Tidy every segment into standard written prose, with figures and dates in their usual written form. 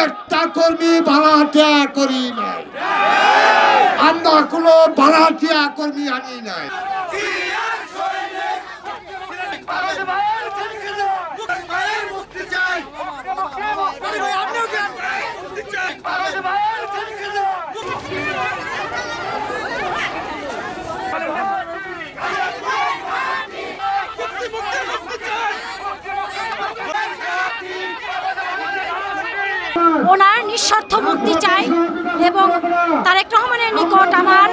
একটা কর্মী ভাড়াটিয়া করি নাই, আমরা কোনো ভাড়াটিয়া কর্মী আনি নাই। ওনার নিঃস্বার্থ মুক্তি চাই এবং তারেক রহমানের নিকট আমার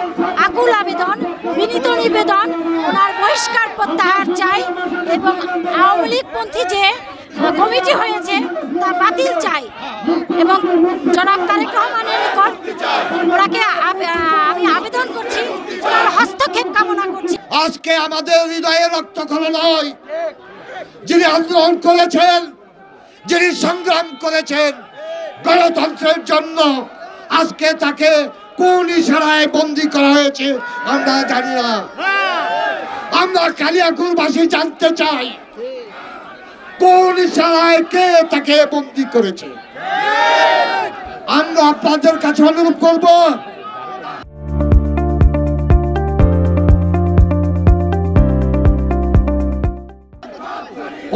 আকুল আবেদন, বিনীত নিবেদন, ওনার বহিষ্কার প্রত্যাহার চাই এবং আওয়ামী লীগপন্থী যে কমিটি হয়েছে তা বাতিল চাই এবং জনাব তারেক রহমানের নিকট ওনাকে আমি আবেদন করছি, ওনার হস্তক্ষেপ কামনা করছি। আজকে আমাদের হৃদয়ে রক্তক্ষরণ নয়, যিনি আন্দোলন করেছেন, যিনি সংগ্রাম করেছেন গণতন্ত্রের জন্য, আজকে তাকে কোন ইশারায় বন্দী করা হয়েছে আমরা জানি না। আমরা কালিয়াকৈরবাসী জানতে চাই কোন ইশারায় কে তাকে বন্দী করেছে। আমরা আপনাদের কাছে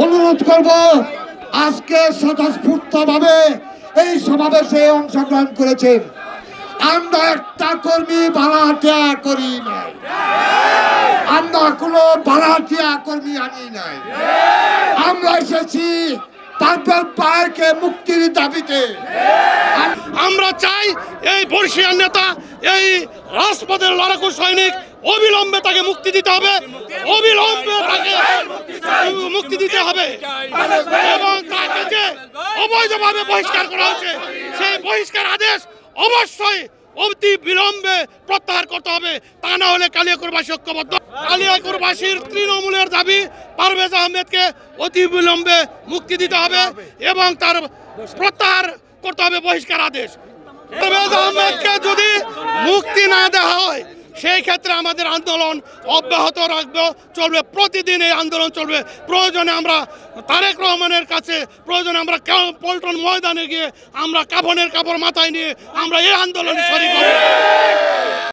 অনুরোধ করব আজকে স্বতঃস্ফূর্তভাবে এই সমাবেশে অংশগ্রহণ করেছেন। আমরা একটা কর্মী ভাড়াটিয়া করি নাই, আমরা কোনো ভাড়াটিয়া কর্মী আনি নাই। আমরা এসেছি পারভেজ ভাইকে মুক্তির দাবিতে। আমরা চাই এই বর্ষিয়ান নেতা, এই রাজপথের লড়াকু সৈনিক অবিলম্বে তাকে মুক্তি দিতে হবে, অবিলম্বে তাকে মুক্তি দিতে হবে এবং তাকে যে অবৈধভাবে বহিষ্কার করা হচ্ছে সেই বহিষ্কার আদেশ অবশ্যই অতি বিলম্বে প্রত্যাহার করতে হবে। তা না হলে কালিয়াকৈরবাসী ঐক্যবদ্ধ। কালিয়াকৈরবাসীর তৃণমূলের দাবি পারভেজ আহমেদকে অতি বিলম্বে মুক্তি দিতে হবে এবং তার প্রত্যাহার করতে হবে বহিষ্কার আদেশ। পারভেজ আহমেদকে যদি মুক্তি না দেওয়া হয় সেই ক্ষেত্রে আমাদের আন্দোলন অব্যাহত রাখবে, চলবে, প্রতিদিন এই আন্দোলন চলবে। প্রয়োজনে আমরা তারেক রহমানের কাছে, প্রয়োজনে আমরা পল্টন ময়দানে গিয়ে আমরা কাফনের কাপড় মাথায় নিয়ে আমরা এই আন্দোলনে শরীক হব।